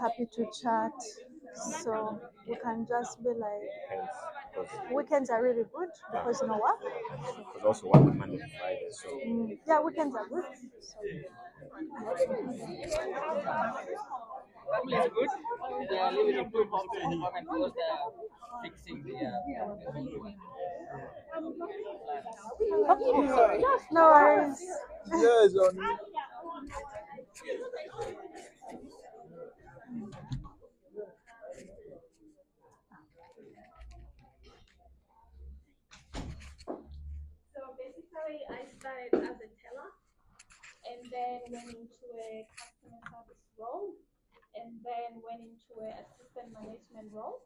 happy to chat. So we can just be like, Hence, weekends are really good because you know what? because also work Monday to Friday, so Yeah, weekends are good. So, Family is good. They are living in good homes at the moment because they are fixing the oh, sorry. No worries. yes, on So basically, I started as a teller and then went into a customer service role and then went into a assistant management role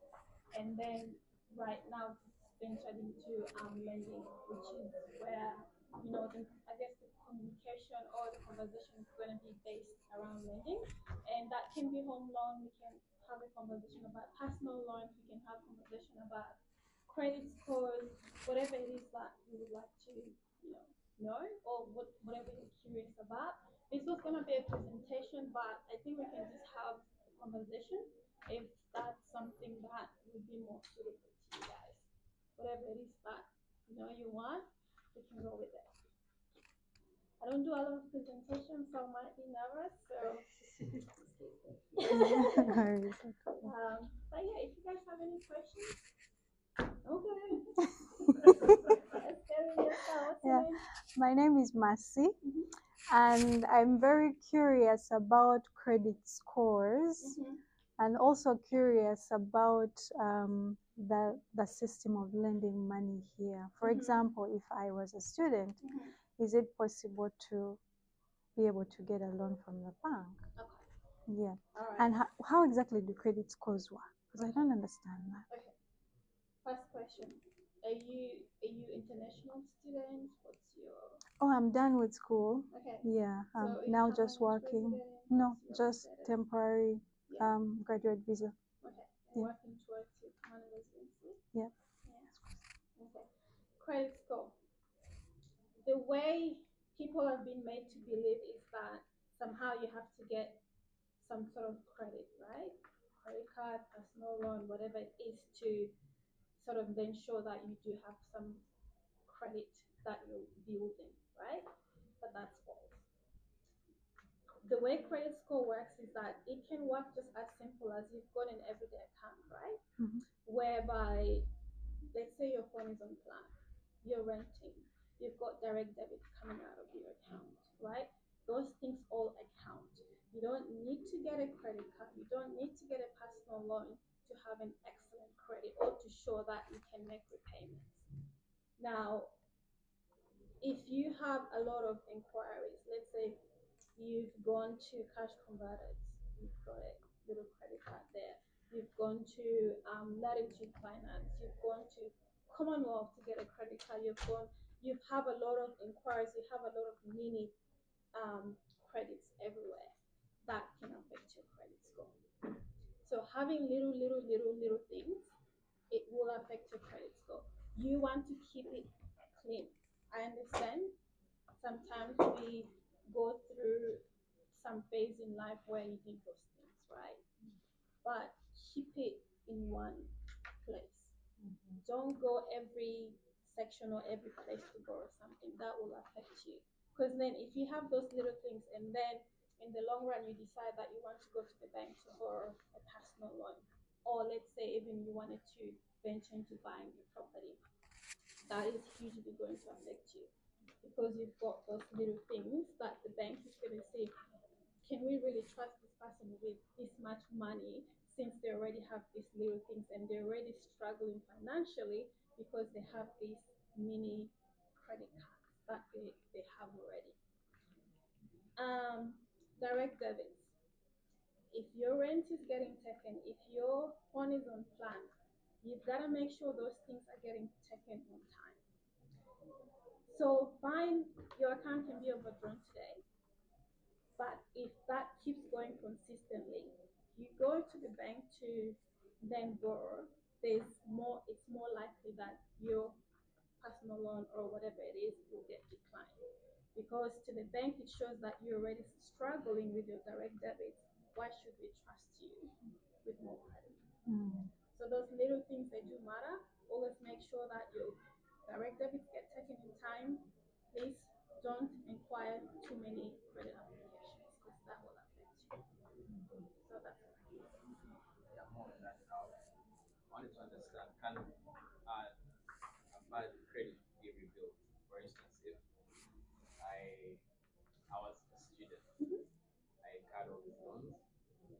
and then right now ventured into lending, which is where I guess the communication or the conversation is going to be based around lending, and that can be home loan. We can have a conversation about personal loans. We can have conversation about credit scores, whatever it is that you would like to know or whatever you're curious about. This was going to be a presentation, but I think we can just have a conversation if that's something that would be more suitable to you guys. Whatever it is that you want, we can go with it. I don't do a lot of presentations, so I might be nervous. So, but yeah, if you guys have any questions, okay. Let's get in yourself. Yeah, my name is Mercy, and I'm very curious about credit scores. And also curious about the system of lending money here. For example, if I was a student, is it possible to be able to get a loan from the bank? Okay. Yeah. All right. And how exactly do credit scores work? Because I don't understand that. Okay. First question: Are you international student? What's your? Oh, I'm done with school. Okay. Yeah, I'm So now just working. No, just temporary Yeah. graduate visa. Okay. And Yeah. working towards your permanent residency. Yeah. Yeah. Okay. Credit score. The way people have been made to believe is that somehow you have to get some sort of credit, right? Credit card, personal loan, whatever it is, to sort of then show that you do have some credit that you're building, right? But that's false. The way credit score works is that it can work just as simple as you've got an everyday account, right? Whereby, let's say your phone is on plan, you're renting, you've got direct debit coming out of your account, right? Those things all account. You don't need to get a credit card, you don't need to get a personal loan to have an excellent credit or to show that you can make repayments. Now, if you have a lot of inquiries, let's say you've gone to cash converters, you've got a little credit card there, you've gone to Latitude Finance, you've gone to Commonwealth to get a credit card, you have a lot of inquiries, you have a lot of mini credits everywhere. That can affect your credit score. So having little things, it will affect your credit score. You want to keep it clean. I understand sometimes we go through some phase in life where you need those things, right? But keep it in one place. Don't go every section or every place to borrow something. That will affect you. Because then if you have those little things and then in the long run you decide that you want to go to the bank to borrow a personal loan, or let's say even you wanted to venture into buying a property, that is hugely going to affect you because you've got those little things that the bank is going to say, can we really trust this person with this much money since they already have these little things and they're already struggling financially because they have these mini credit cards that they have already. Direct debits. If your rent is getting taken, if your phone is on plan, you've got to make sure those things are getting taken on time. So fine, your account can be overdrawn today, but if that keeps going consistently, you go to the bank to then borrow, it's more likely that your personal loan or whatever it is will get declined. Because to the bank it shows that you're already struggling with your direct debit why should we trust you with more credit? Mm. So those little things, they do matter. Always make sure that your direct debits get taken in time. Please don't inquire too many credit applications because that will affect you. So that's what I think. Yeah, more than that, I wanted to understand, can a bad credit be rebuilt? For instance, if I I was a student, I got all these loans and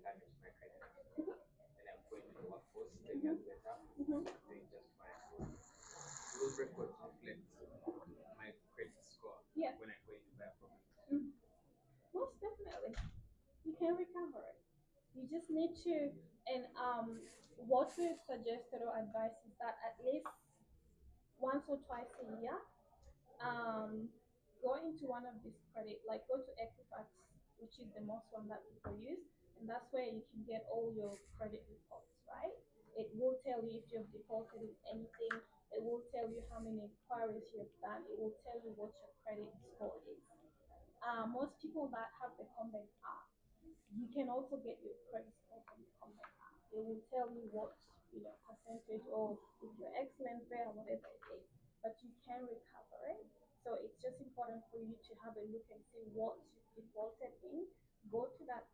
damaged my credit. Then I'm going to the workforce 10 years later, I'm doing just fine. Those records reflect my credit score Yeah. when I'm going to buy a property. Most definitely, you can recover it. You just need to, and what we've suggested or advised is that at least once or twice a year, um, go into one of these credit, like go to Equifax, which is the most one that people use, and that's where you can get all your credit reports, right? It will tell you if you've defaulted in anything. It will tell you how many inquiries you've done. It will tell you what your credit score is. Most people that have the Combank app, you can also get your credit score from the Combank app. It will tell you what percentage or if you're excellent, fair, whatever it is. But you can recover it. So it's just important for you to have a look and see what you defaulted in. Go to that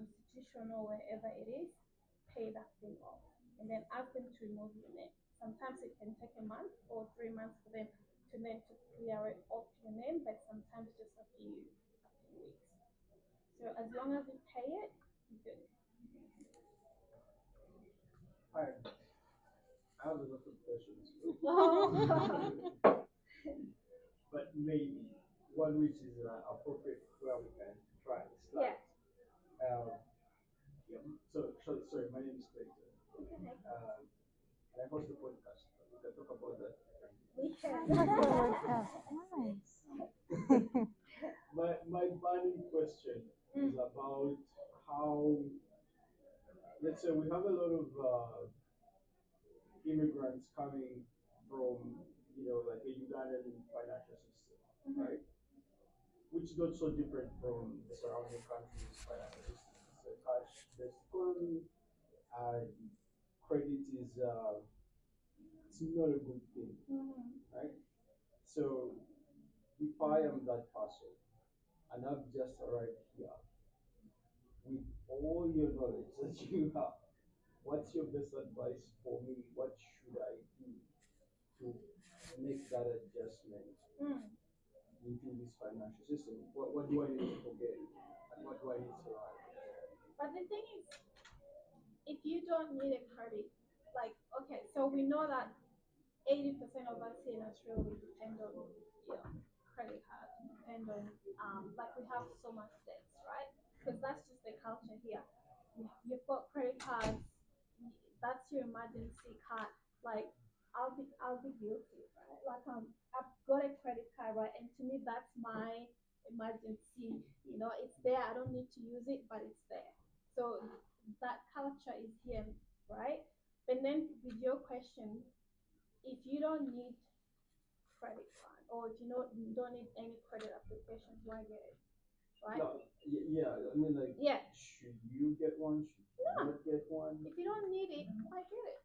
institution or wherever it is, pay that thing off, and then ask them to remove your name. Sometimes it can take a month or 3 months for them to clear it off your name, but sometimes just a few weeks. So as long as you pay it, you're good. Hi, I have a lot of questions, Oh. but maybe one which is appropriate where we can try and start. Yeah. Yeah. Sorry, my name is Clayton. Okay. And I host a podcast. We can talk about that. We can. Nice. My burning question is about how, let's say, we have a lot of immigrants coming from, like a Ugandan financial system, right? Which is not so different from the surrounding countries' financial systems. It's a cash-based economy, and credit is it's not a good thing, right? So if I am that person and I've just arrived here with all your knowledge that you have, what's your best advice for me? What should I do to make that adjustment into this financial system? What do I need to forget? And what do I need to learn? But the thing is, if you don't need a credit, like, okay, so we know that 80% of us here in Australia we depend on credit card, depend on like we have so much debts, right? Because that's just the culture here. You've got credit cards, that's your emergency card. Like I'll be guilty, right? Like I've got a credit card, right? And to me that's my emergency. It's there. I don't need to use it, but it's there. So that culture is here, right? But then with your question, if you don't need credit card or if you don't need any credit applications, why get it? Right? No, yeah, I mean, like, Yeah. should you get one? Should you not get one? If you don't need it, why get it?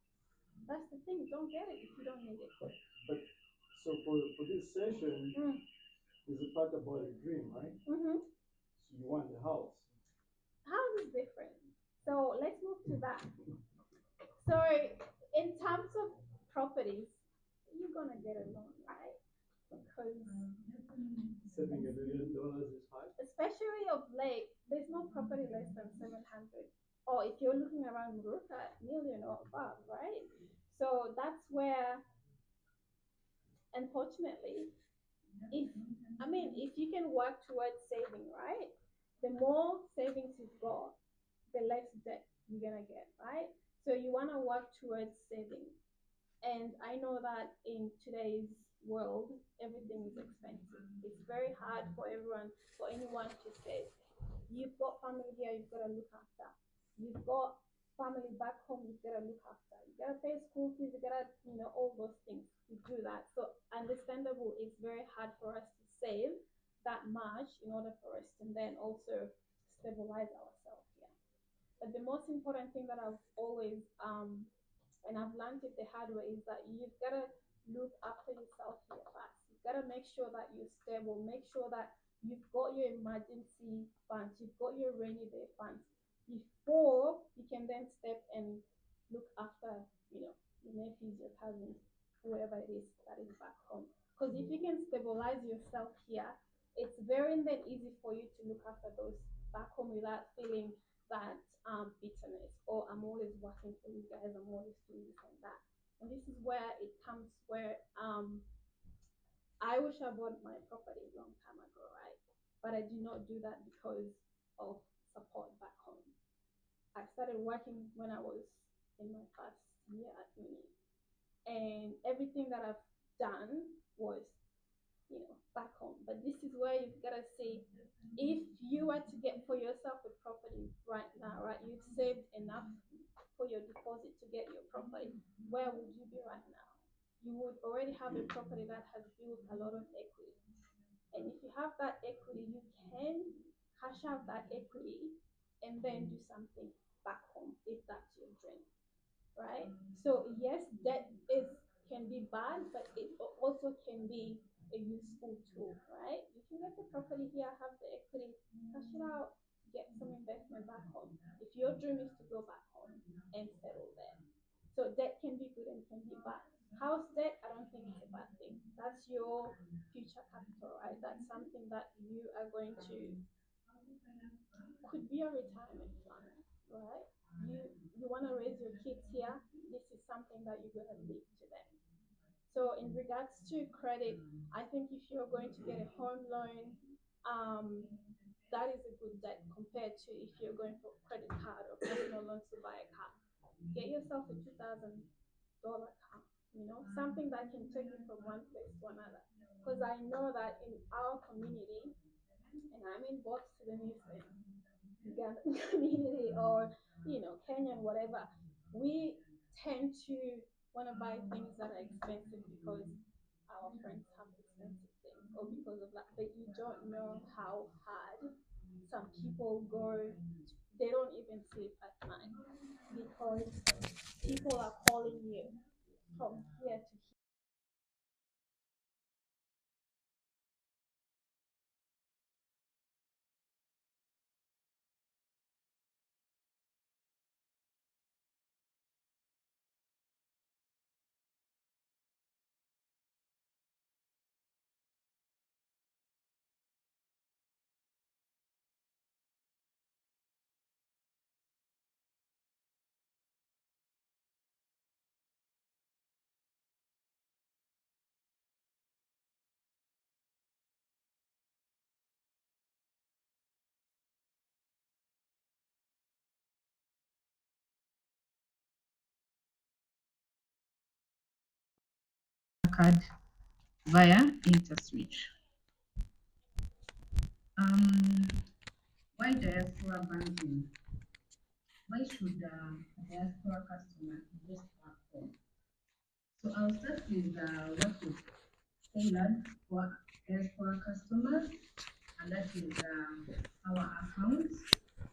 That's the thing. Don't get it if you don't need it. But so for this session, is a part about a dream, right? So you want the house. House is different. So let's move to that. So in terms of properties, you're gonna get a loan, right? Because Saving $1 million is hard. especially of late, there's no property less than 700. Or if you're looking around Muruka, million or above, right? So that's where, unfortunately, if you can work towards saving, right? The more savings you've got, the less debt you're gonna get, right? So you wanna work towards saving. And I know that in today's world, everything is expensive. It's very hard for anyone to save. You've got family here, you've got to look after. You've got family back home, you've got to look after. You got to pay school fees, you got to, all those things. You do that. So understandable, it's very hard for us to save that much in order for us to then also stabilize ourselves here. But the most important thing that I've always and I've learned it the hard way is that you've got to look after yourself here first. You've got to make sure that you're stable. Make sure that you've got your emergency funds. You've got your rainy day funds before you can then step and look after, your nephews, your cousins, whoever it is that is back home. Because if you can stabilize yourself here, it's very then easy for you to look after those back home without feeling that bitterness or I'm always working for you guys, I'm always doing this and that. And this is where it comes where I wish I bought my property a long time ago, right? But I did not do that because of support back home. I started working when I was in my first year at uni, and everything that I've done was back home. But this is where you've got to see if you were to get for yourself a property right now, right? You've saved enough for your deposit to get your property. Where would you be right now? You would already have a property that has built a lot of equity. And if you have that equity, you can cash out that equity and then do something back home if that's your dream, right? So yes, debt is can be bad, but it also can be a useful tool, right? You can get the property here, have the equity, cash it out, get some investment back home. If your dream is to go back home and settle there, so debt can be good and can be bad. House debt, I don't think it's a bad thing. That's your future capital, right? That's something that you are going to could be a retirement plan, right? You want to raise your kids here. This is something that you're going to leave to them. So in regards to credit, I think if you're going to get a home loan, that is a good debt compared to if you're going for credit card or personal loans to buy a car. Get yourself a $2,000 car, something that can take you from one place to another. Because I know that in our community, and I'm in both Sudanese and Ugandan community or Kenyan, whatever, we tend to want to buy things that are expensive because our friends have expensive things or because of that. But you don't know how hard some people go. They don't even sleep at night because people are calling you from here to here. Card via InterSwitch. Why diaspora banking? Why should a diaspora customer invest back home? So I'll start with what is tailored for diaspora customers, and that is our accounts,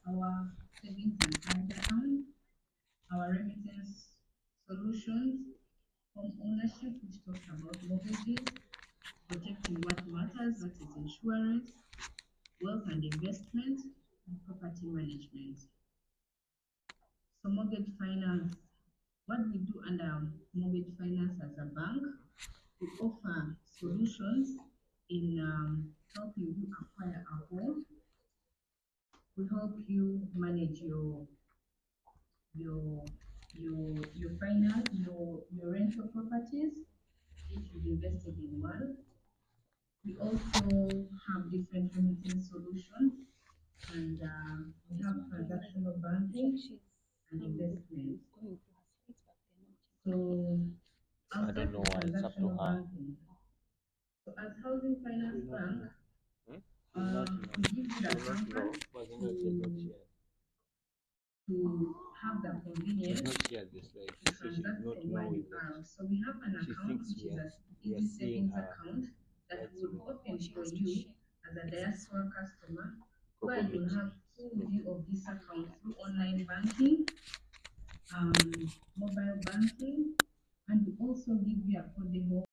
our savings and current account, our remittance solutions, home ownership, which talks about mortgages, protecting what matters, that is insurance, wealth and investment, and property management. So mortgage finance, what we do under mortgage finance as a bank, we offer solutions in helping you acquire a home. We help you manage your your finance, your rental properties if you've invested in one. We also have different remittance solutions, and we have transactional banking and investment. So I'll I start don't know with why it's up to transactional her. banking. So as Housing Finance Bank, Hmm? we give you the comfort to have the She's convenience not shared this, like to she said she's transact not from where you knowing that are. So we have an she account thinks which is a we are easy seeing savings her account that right we would through open for you as a diaspora customer, where Google you will Meet. have full view of this account through online banking, mobile banking, and we also give you affordable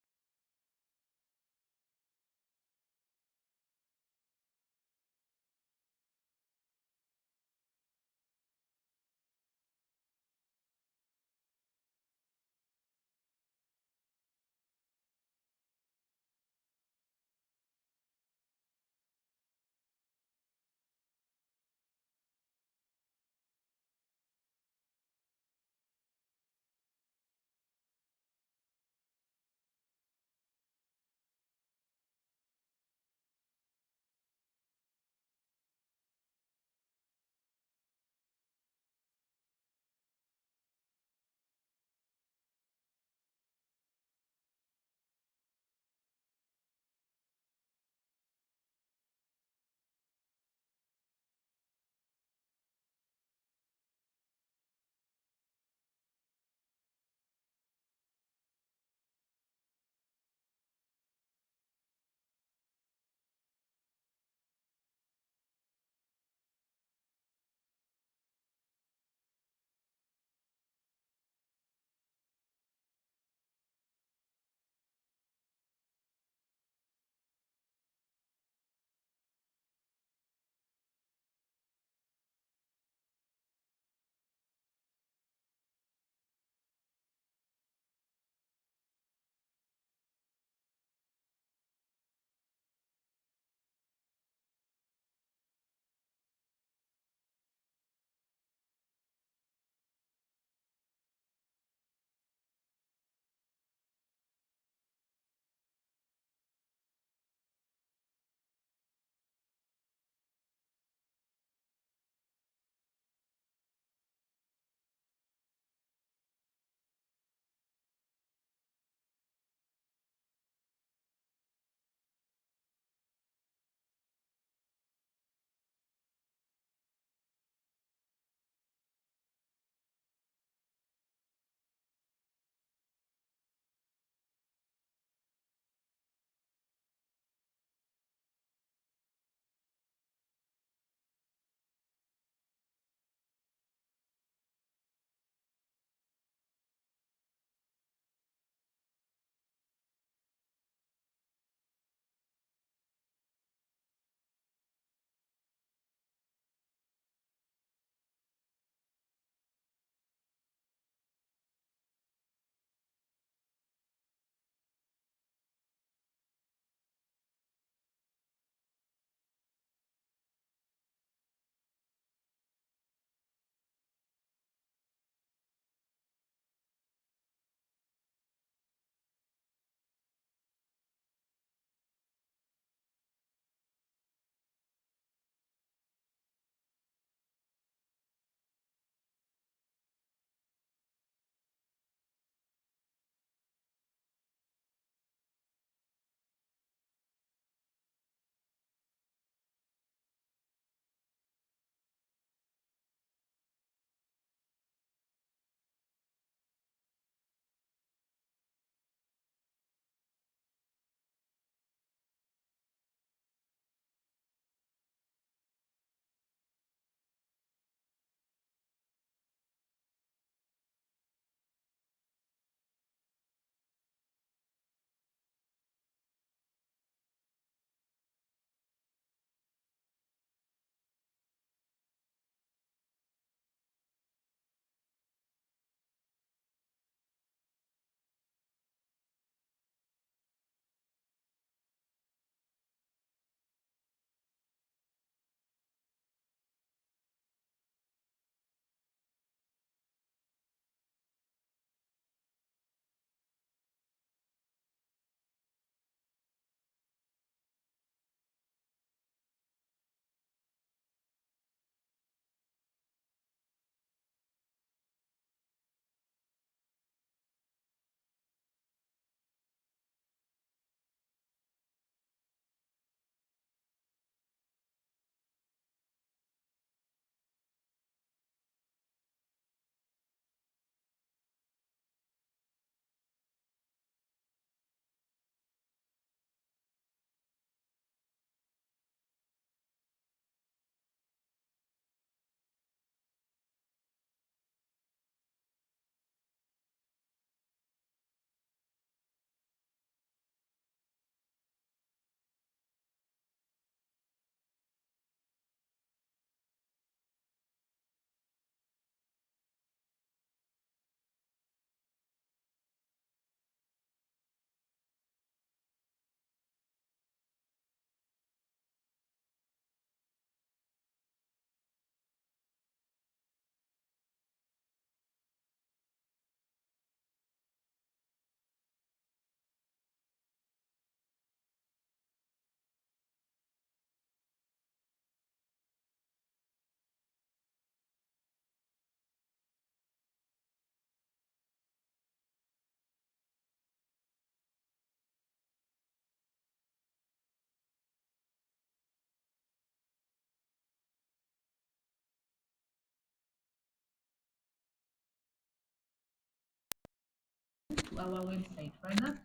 to our website rather,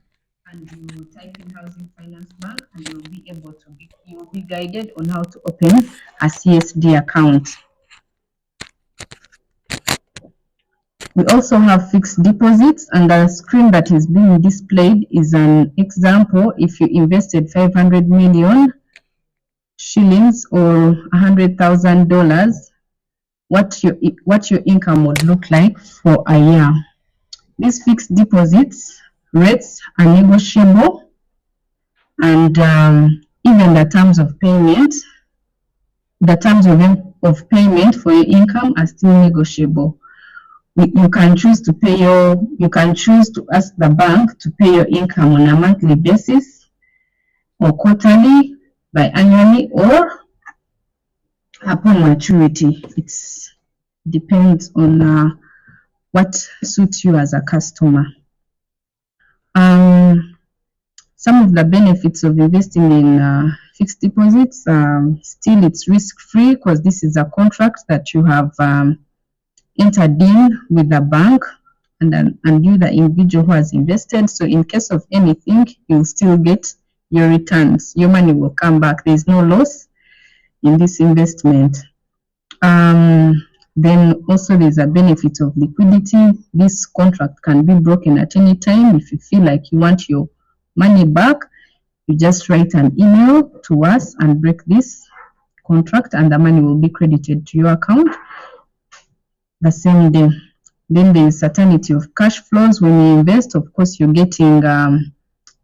and you type in Housing Finance Bank, and you'll be guided on how to open a CSD account. We also have fixed deposits, and the screen that is being displayed is an example. If you invested 500 million shillings or $100,000, what your income would look like for a year. These fixed deposits rates are negotiable, and even the terms of payment for your income are still negotiable. You can choose to ask the bank to pay your income on a monthly basis, or quarterly, biannually, or upon maturity. It depends on what suits you as a customer. Some of the benefits of investing in fixed deposits, still it's risk-free because this is a contract that you have entered in with the bank, and you, the individual who has invested. So in case of anything, you'll still get your returns. Your money will come back. There's no loss in this investment. Then also there's a benefit of liquidity. This contract can be broken at any time. If you feel like you want your money back, you just write an email to us and break this contract, and the money will be credited to your account the same day. Then there is certainty of cash flows. When you invest, of course, you're getting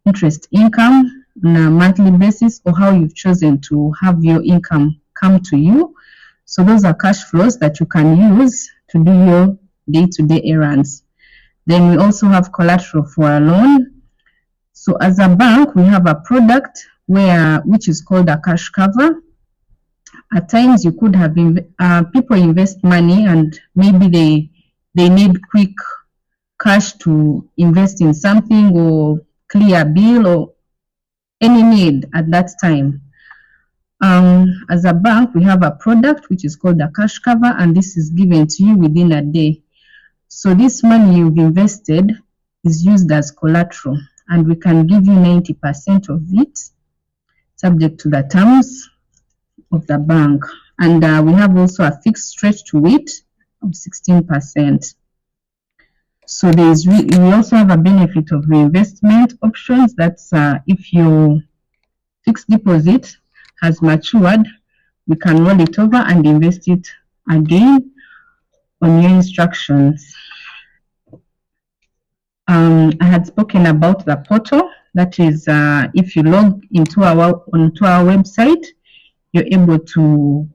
interest income on a monthly basis, or how you've chosen to have your income come to you. So those are cash flows that you can use to do your day-to-day errands. Then we also have collateral for a loan. So as a bank, we have a product which is called a cash cover. At times you could have people invest money, and maybe they need quick cash to invest in something or clear a bill or any need at that time. As a bank, we have a product which is called a cash cover, and this is given to you within a day. So this money you've invested is used as collateral, and we can give you 90% of it, subject to the terms of the bank. And we have also a fixed rate to it of 16%. So we also have a benefit of reinvestment options. That's if your fixed deposit has matured, we can roll it over and invest it again on your instructions. I had spoken about the portal. That is, if you log onto our website, you're able to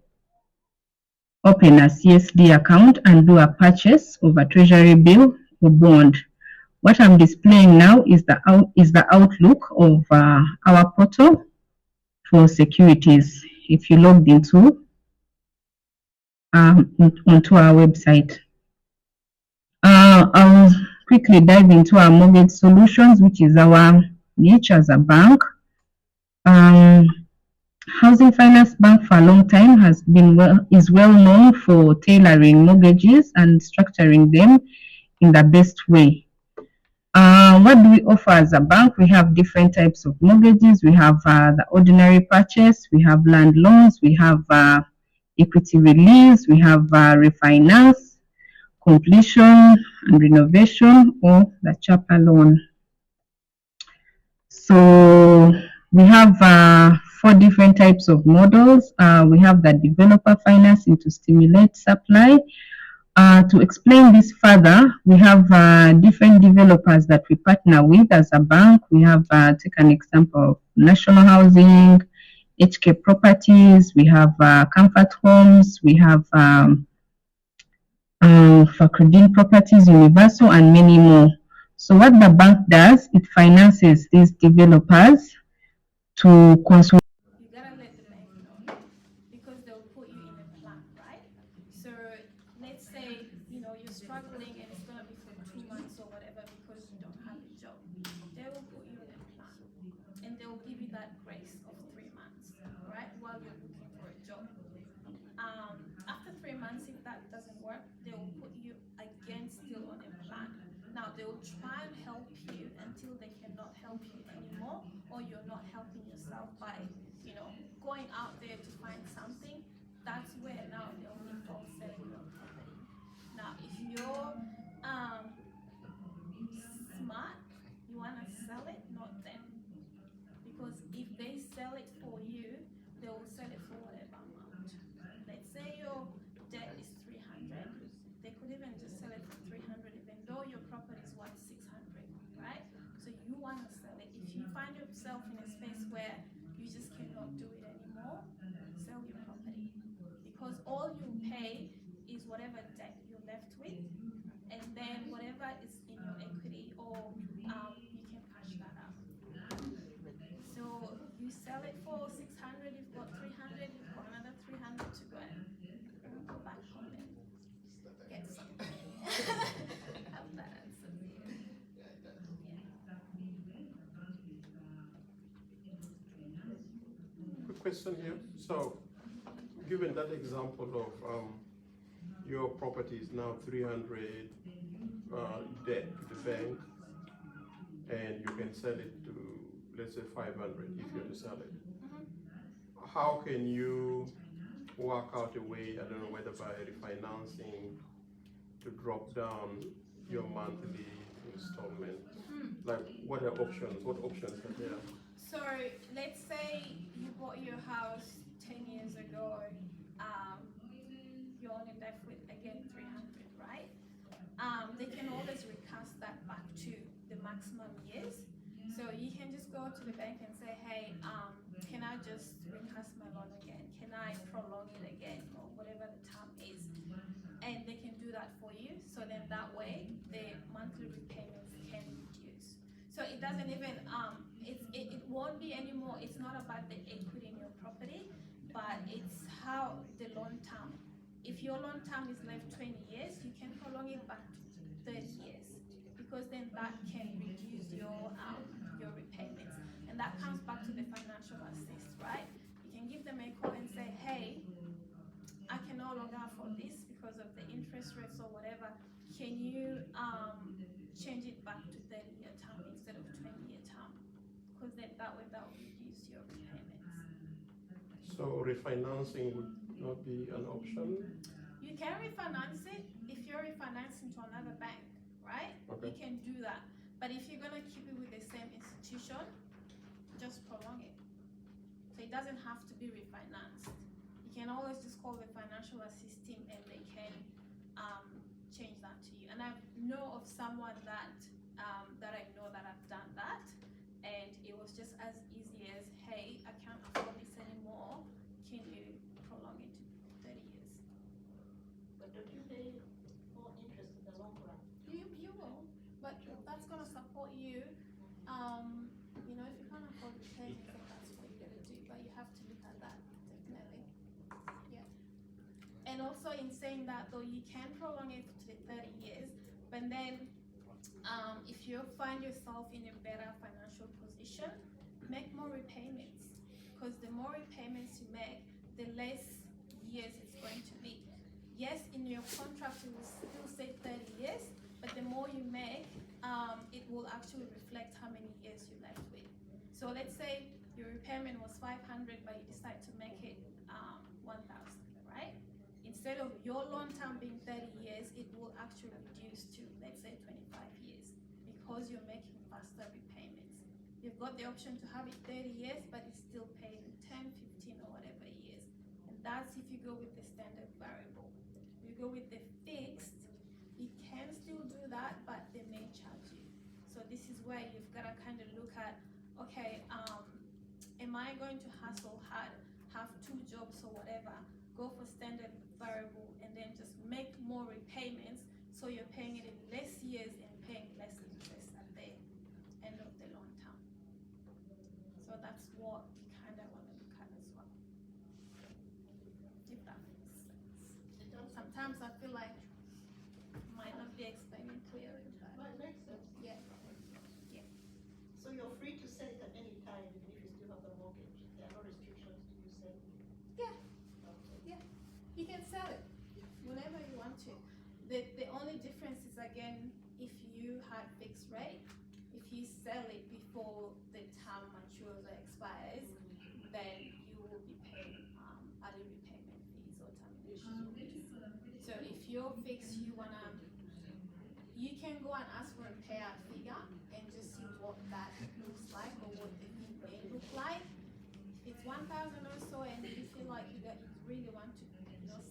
open a CSD account and do a purchase of a treasury bill or bond. What I'm displaying now is the outlook of our portal for securities. If you logged onto our website, I'll quickly dive into our mortgage solutions, which is our niche as a bank. Housing Finance Bank for a long time is well known for tailoring mortgages and structuring them in the best way. What do we offer as a bank? We have different types of mortgages. We have the ordinary purchase, we have land loans, we have equity release, we have refinance, completion and renovation, or the chapter loan. So we have 4 different types of models. We have the developer financing to stimulate supply. To explain this further, we have different developers that we partner with as a bank. We have, take an example of National Housing, HK Properties, we have Comfort Homes, we have Fakruddin Properties, Universal, and many more. So what the bank does, it finances these developers to consume. You gotta let the bank know because they'll put you in a plan, right? So let's say you're struggling and it's gonna be for 2 months or whatever because you don't have a job. They will put you in a plan and they'll give you that grace of 3 months, right? While you're looking for a job. After 3 months, if that doesn't work, they will put you again still on a plan. Now they will try and help question here. So, given that example of your property is now 300 debt to the bank, and you can sell it to, let's say, 500 if you're to sell it. How can you work out a way, I don't know, whether by refinancing to drop down your monthly installment? Like, what are options? What options are there? So let's say you bought your house 10 years ago, you're only left with again 300, right? They can always recast that back to the maximum years. So you can just go to the bank and say, hey, can I just recast my loan again? Can I prolong it again, or whatever the term is? And they can do that for you. So then that way the monthly repayments can reduce. So it doesn't even it won't be anymore. It's not about the equity in your property, but it's how the loan term. If your loan term is left 20 years, you can prolong it back to 30 years, because then that can reduce your repayments. And that comes back to the financial assist, right? You can give them a call and say, hey, I can no longer afford this because of the interest rates or whatever. Can you change it back to 30-year term instead of 20-year term? Because then that way that will reduce your repayments. So refinancing would not be an option? You can refinance it if you're refinancing to another bank, right? Okay. You can do that. But if you're gonna keep it with the same institution, just prolong it. So it doesn't have to be refinanced. You can always just call the financial assist team and they can change that to you. And I know of someone that that I know that have done that, and it was just as easy as, hey, I can't afford this anymore. Can you prolong it to 30 years? But don't you pay more interest in the long run? You will, but that's gonna support you. You know, if you can't afford repaying, then that's what you're gonna do. But you have to look at that, definitely. Yeah. And also in saying that though, you can prolong it to 30 years, but then if you find yourself in a better financial position, make more repayments. Because the more repayments you make, the less years it's going to be. Yes, in your contract it will still say 30 years, but the more you make, it will actually reflect how many years you left with. So let's say your repayment was 500, but you decide to make it 1,000, right? Instead of your loan term being 30 years, it will actually reduce to, let's say, 25 years, because you're making faster repayments. You've got the option to have it 30 years, but it's still paid in 10, 15, or whatever years. And that's if you go with the standard variable. If you go with the fixed, you can still do that, but they may charge you. So this is where you've got to kind of look at, okay, am I going to hustle hard, have 2 jobs or whatever, go for standard variable, and then just make more repayments, so you're paying it in less years and paying less interest at the end of the long term. So that's what we kind of want to look at as well, if that makes sense. Sometimes I feel like might not be explaining clearly, but Well, it makes sense. yeah. So you're free to sell it at any time, even if you still have the mortgage. There are no restrictions to you selling it. Yeah. Okay. Yeah, you can sell it whenever you want to. The only difference is, again, if you had fixed rate, if you sell it before the term matures or expires, then you will be paying early repayment fees or termination fees. So if you're fixed, you can go and ask for a payout figure and just see what that looks like or what the fee may look like. If it's 1,000 or so and you feel like you really want to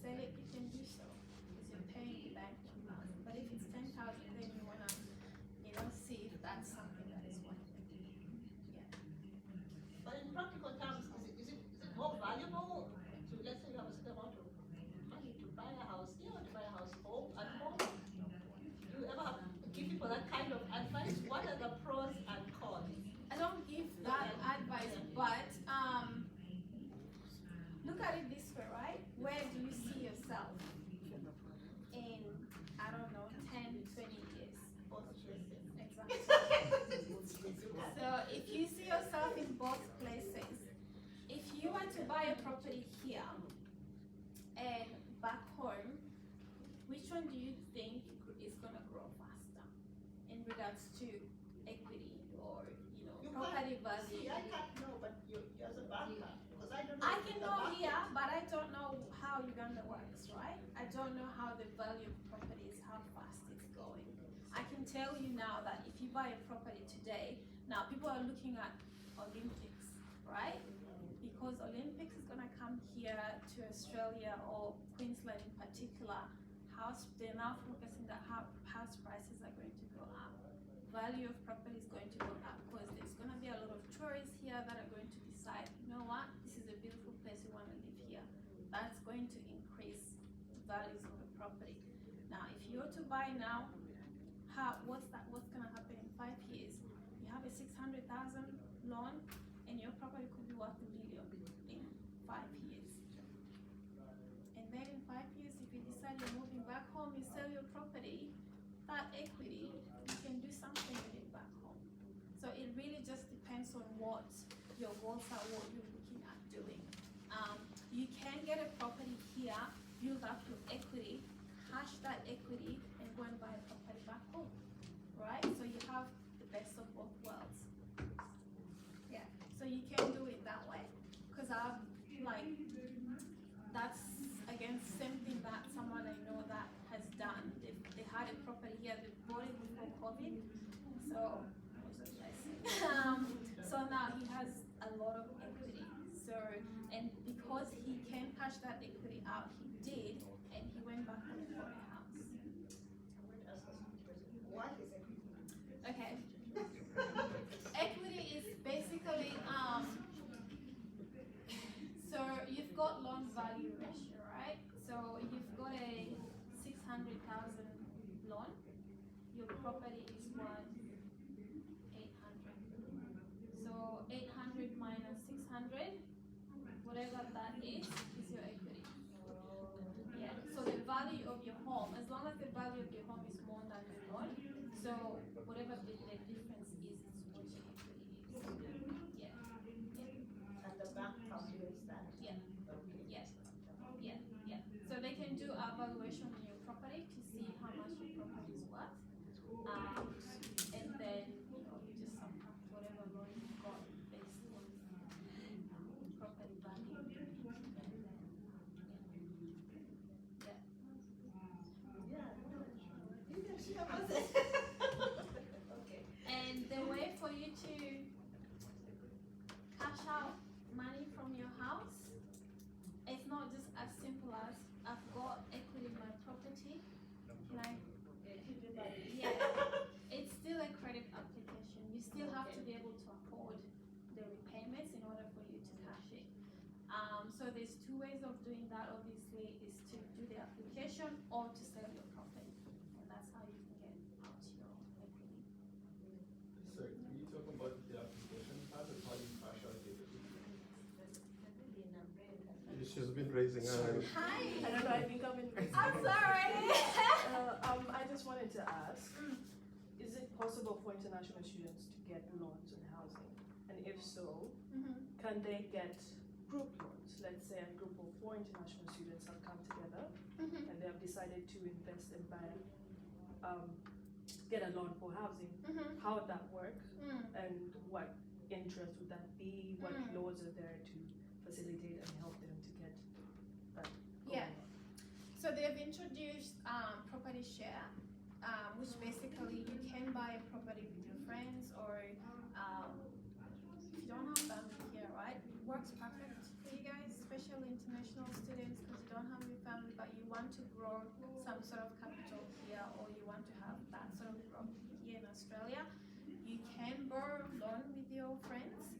sell it, you can do so, because you're paying the bank 1,000. But if it's 10,000, then you want to see if that's something that is worth it. Yeah. But in practical terms, is it more valuable to, let's say you have a certain amount of money to buy a house here or to buy a house at home? Do you ever give people that kind of advice? What are the pros and cons? I don't give that advice, but you think is going to grow faster in regards to equity or property value? See, I can't know, but you as a banker, because I don't know. I can know here, but I don't know how Uganda works, right? I don't know how the value of properties, how fast it's going. I can tell you now that if you buy a property today, now people are looking at Olympics, right? Because Olympics is going to come here to Australia or Queensland in particular, they're now focusing that house prices are going to go up. Value of property is going to go up because there's going to be a lot of tourists here that are going to decide, you know what, this is a beautiful place, we want to live here. That's going to increase values of the property. Now, if you were to buy now, what's going to happen in 5 years? You have a 600,000 loan, and your property could be worth $1 million in 5 years. And then in 5 years, if you decide you're moving back home, you sell your property, that equity, you can do something with it back home. So it really just depends on what your goals are, what you're looking at doing. You can get a property here, build up your equity, cash that equity, and go and buy a property back home, right? So you have the best of both worlds. Yeah, so you can do it that way. Because that's again same thing that someone I know that has done. They had a property here, they bought it before COVID. So so now he has a lot of equity. So, and because he can cash that equity out, he did, and he went back and bought a house. What is equity? Okay. Equity is basically so you've got loan value ratio, right? So you've got a 600,000 loan. Your property is worth 800. So 800 minus 600, whatever that is your equity. Yeah. So the value of your home, as long as the value of your home is more than the loan, so whatever the difference is what your equity is. Yeah. Yeah. And the bank calculates that. Yeah. Okay. Yes. Yeah. Yeah. So they can do a valuation on your property to see how much your property is worth. And then you just subtract whatever loan you've got based on property value. Yeah. You can share with it. Okay. And the way for you to cash out money from your house, it's not just as simple as I've got equity in my property. Can I? Yeah. It's still a credit application. You still have to be able to afford the repayments in order for you to cash it. So there's two ways of doing that. Obviously, is to do the application or to sell your property, and that's how you can get out your equity. So can you talk about the application part and how you cash out the equity? She's been raising her hand. Hi. I don't know, I think I've been I'm sorry. I just wanted to ask, is it possible for international students to get loans on housing? And if so, can they get group loans? Let's say a group of 4 international students have come together and they have decided to invest and buy, get a loan for housing. How would that work? And what interest would that be? What laws are there to facilitate and help them to get that going on? So they've introduced property share, which basically you can buy a property with your friends, or if you don't have family here, right? It works perfect for you guys, especially international students, because you don't have your family, but you want to grow some sort of capital here, or you want to have that sort of growth here in Australia. You can borrow a loan with your friends,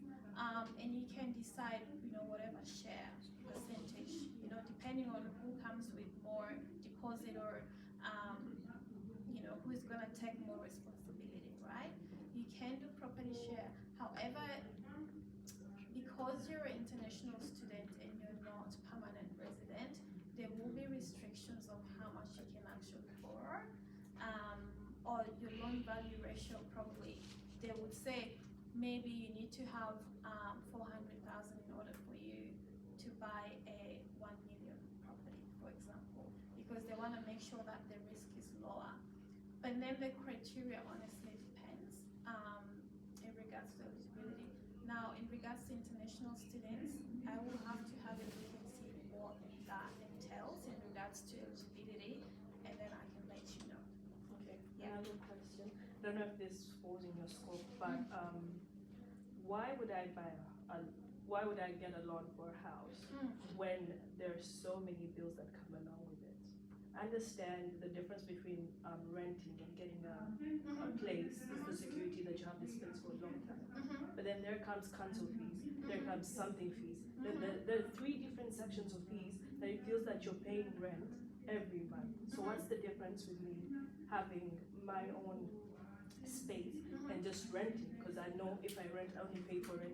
and you can decide, whatever share percentage, depending on who comes with more deposit or, who's going to take more responsibility, right? You can do property share. However, because you're an international student and you're not permanent resident, there will be restrictions of how much you can actually borrow, or your loan value ratio probably, they would say maybe you need to have 400,000 in order for you to buy a 1 million property, for example, because they want to make sure that the risk is criteria honestly depends in regards to eligibility. Now, in regards to international students, I will have to have a look and see what that entails in regards to eligibility, and then I can let you know. Okay. Yeah. Another question. I don't know if this falls in your scope, but why would I why would I get a loan for a house when there's so many bills that come along with it? I understand the difference between renting and getting a place is the security that you have this place for a long time. But then there comes council fees, there comes something fees. There are three different sections of fees that it feels that you're paying rent every month. So what's the difference with me having my own space and just renting? Because I know if I rent, I only pay for rent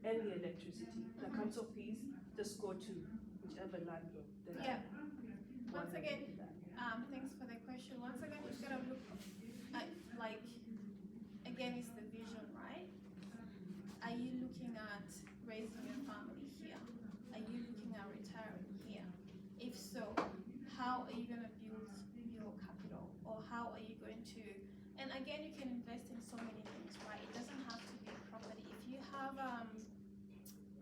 and the electricity. The council fees just go to whichever landlord that Yeah. I Once want to again, do that. thanks for the question. Once again, we've got to look at, like, again, it's the vision, right? Are you looking at raising your family here? Are you looking at retiring here? If so, how are you going to build your capital? Or how are you going to, and again, you can invest in so many things, right? It doesn't have to be property. If you have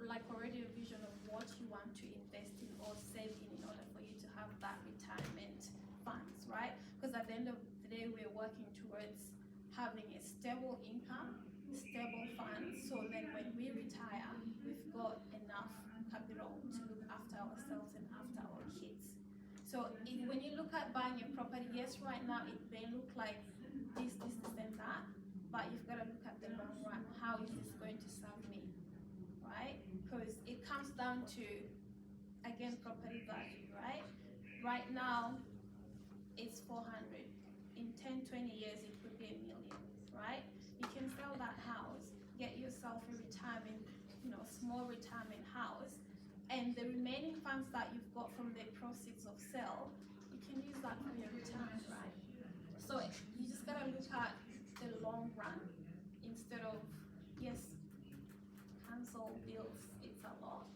like already a vision of what you want to invest in or save in order for you to have that retirement funds, right? Because at the end of the day, we're working towards having a stable income, stable funds, so then when we retire, we've got enough capital to look after ourselves and after our kids. So when you look at buying a property, yes, right now it may look like this, and that, but you've got to look at the long run. How is this going to serve me, right? Because it comes down to, again, property value, right? Right now, it's 400. In 10, 20 years, it could be $1 million, right? You can sell that house, get yourself a retirement, small retirement house, and the remaining funds that you've got from the proceeds of sale, you can use that for your retirement, right? So you just gotta look at the long run instead of, yes, cancel bills, it's a lot.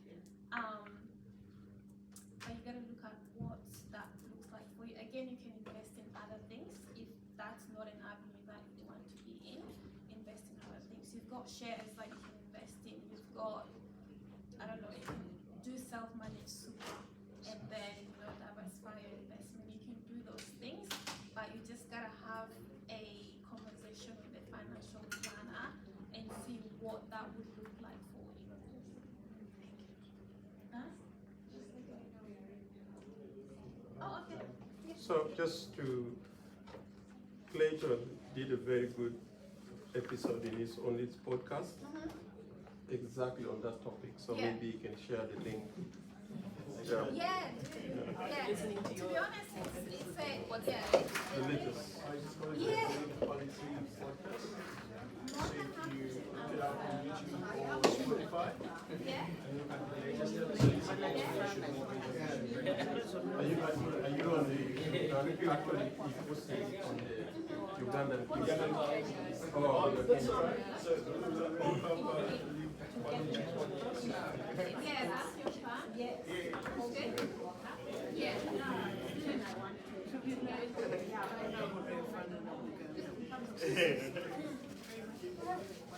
But you gotta look at what that looks like for you. Again, you can invest in other things if that's not an avenue that you want to be in. Invest in other things. You've got shares that you can invest in. You've got, I don't know, you can do self-managed super and then diversify your investment. You can do those things, but you just gotta have a conversation with a financial planner and see what that would look like for you. Huh? Oh, okay. Yeah. So just to, Clayton did a very good episode in his on his podcast exactly on that topic. So Yeah. maybe you can share the link. Yeah, dude. Yeah. Listening to To your be honest, it's a what's yeah. The latest. I just call it Yeah. the Policy Podcast. So More than if happy you to look it up on YouTube or Spotify, Yeah. and look at the latest episodes, Are you on the actually he posted it on the Ugandan people? Oh, okay. that's all right. So we'll have Policy Podcast. Yeah, that's your plan. Yes. Okay. Yeah.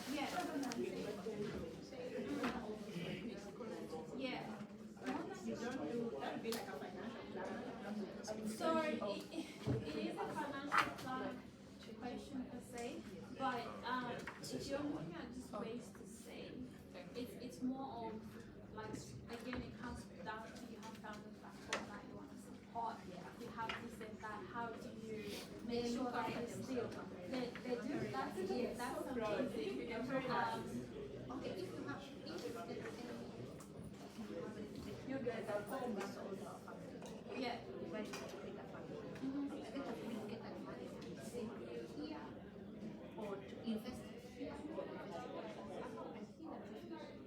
Yeah. So it is a financial plan question per se, but if you're looking at just ways to save, it's more of like, again, it comes down to you have family backbone that you want to support. You have this and that. How do you make sure that they still they do that's amazing. Okay, if you have, you guys are home with all your family. Yeah. You guys have a bigger family. I think we get that money and save here or to invest here.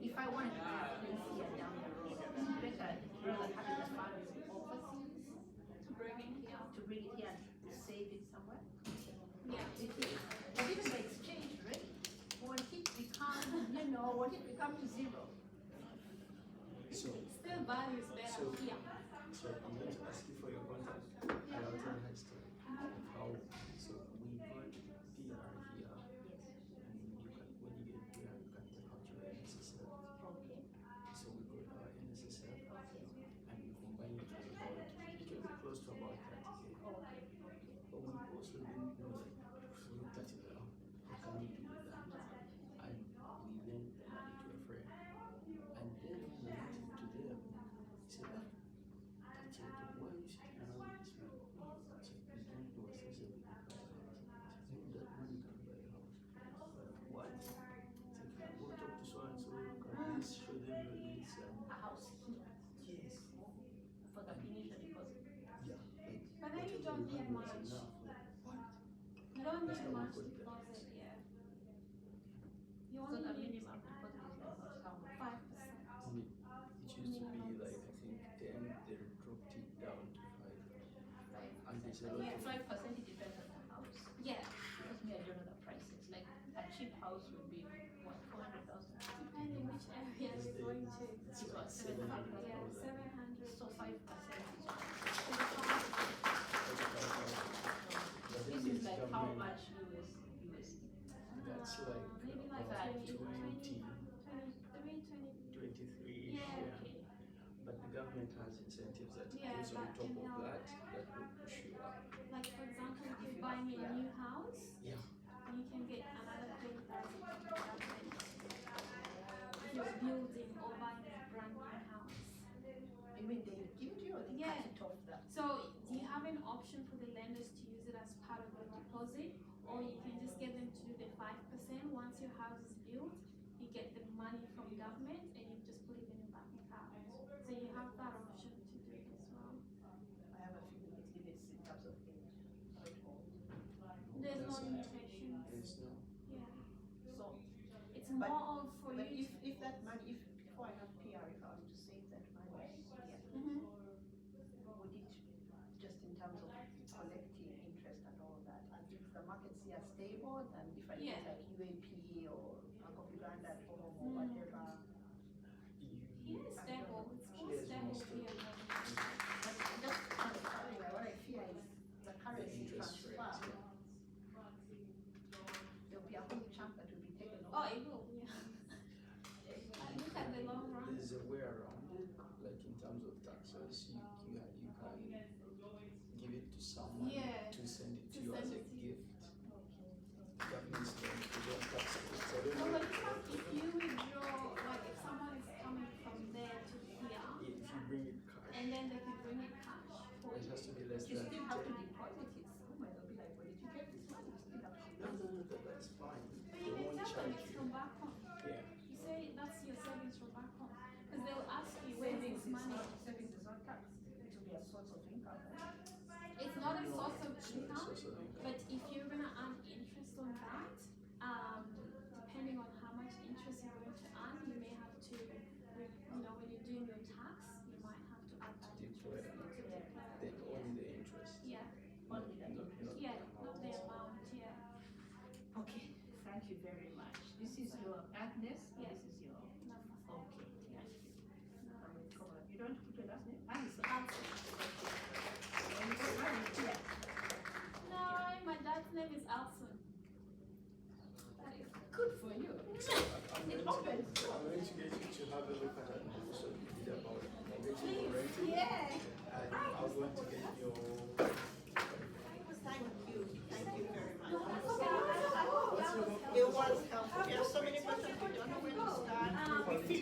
If I wanted to buy a place here down the road, it's better rather having the funds overseas To bring in here. to bring it here and save it somewhere. Yeah. It is. But even the exchange rate, when it becomes, when it becomes zero. So, Still value is better here. so I'm going to ask you for your contact. I will tell you a story of how we bought don't That's need how we much put that. deposit, yeah. You So only the need minimum deposit is like what, how much? 5%. It used to be like, I think 10, they dropped it down to 5. 5%. And there's a lot Yeah, of 5% it depends on the house. Yeah. Because me, I don't know the prices. Like a cheap house would be what, 400,000? Depending which area these you're going days. to. It's It's like what, 700,000? Yeah, 700,000. 700. So 5% is what? But then This is there's like how government. much USD? That's like maybe like about 20, 20, 23. 23. Yeah. Okay. But the government has incentives that Yeah, gives on that top can of help. that will push you up. Like for example, if If you're you buying have a PR. new house, Yeah. you can get another 20,000 from the government. If you're building or buying a brand new house. You mean they give it to you or they Yeah. cut it off that? So you have an option for the lenders to use it as part of your deposit, or you can just get them to do the 5%. Once your house is built, you get the money from government and you just put it in your bank account. So you have that option to do it as well. I have a feeling it limits in terms of age. How old? There's no That's- limitations. There's no. Yeah. So It's But- more of for but you. if that money, if before I have PR, if I was to save that money here, Mhm. would it just in terms of collecting interest and all that, and if the markets here are stable than if I Yeah. use like UAP or Bank of Uganda at home or Mm. whatever? Here is stable. It's more Here's stable more here. But just kind of what I fear is the currency interest rate, transfer. yeah. There'll be a whole chunk that will be taken Oh, over. it will. Yeah. Look at the long run. There's a way around it, like in terms of taxes, you can give it to someone Yeah. to send it to To you as send a it to you. gift. Governments don't tax it. So I don't No, know but if you withdraw, like if someone is coming from there to here, if you bring it cash, and then they could bring it cash for it you. has to be less You than still have to 10. deposit it somewhere. They'll be like, well, did you get this money? You still have to No, deposit it. that's fine. But They you can won't tell them charge it's you. from back home. Yeah. You say that's your savings from back home. Because they'll ask you, where's Savings this is money? not savings is not taxed. It will be a source of income. Right? It's not a source of It's not a income, source of income. but if you're going to earn interest on that, depending on how much interest you're going to earn, you may have to, when you're doing your tax, you might have to add that Declare. interest to declare. Then only the interest. Yeah. Only the Not Yeah, the amount. not the amount, yeah. Okay, thank you very much. This is your Agnes. Yeah. This is your Number. okay. Yeah. Come on. You don't put your last name? Alison. Alison. And you got married here. No, my dad's name is Alison. That is good for you. It opens doors. I'm going to get you to have a look at that also you did about mortgage or Please, renting. yeah. And I'm going to get your. Thank you. Thank you very much. What's your It was helpful. You have so many questions.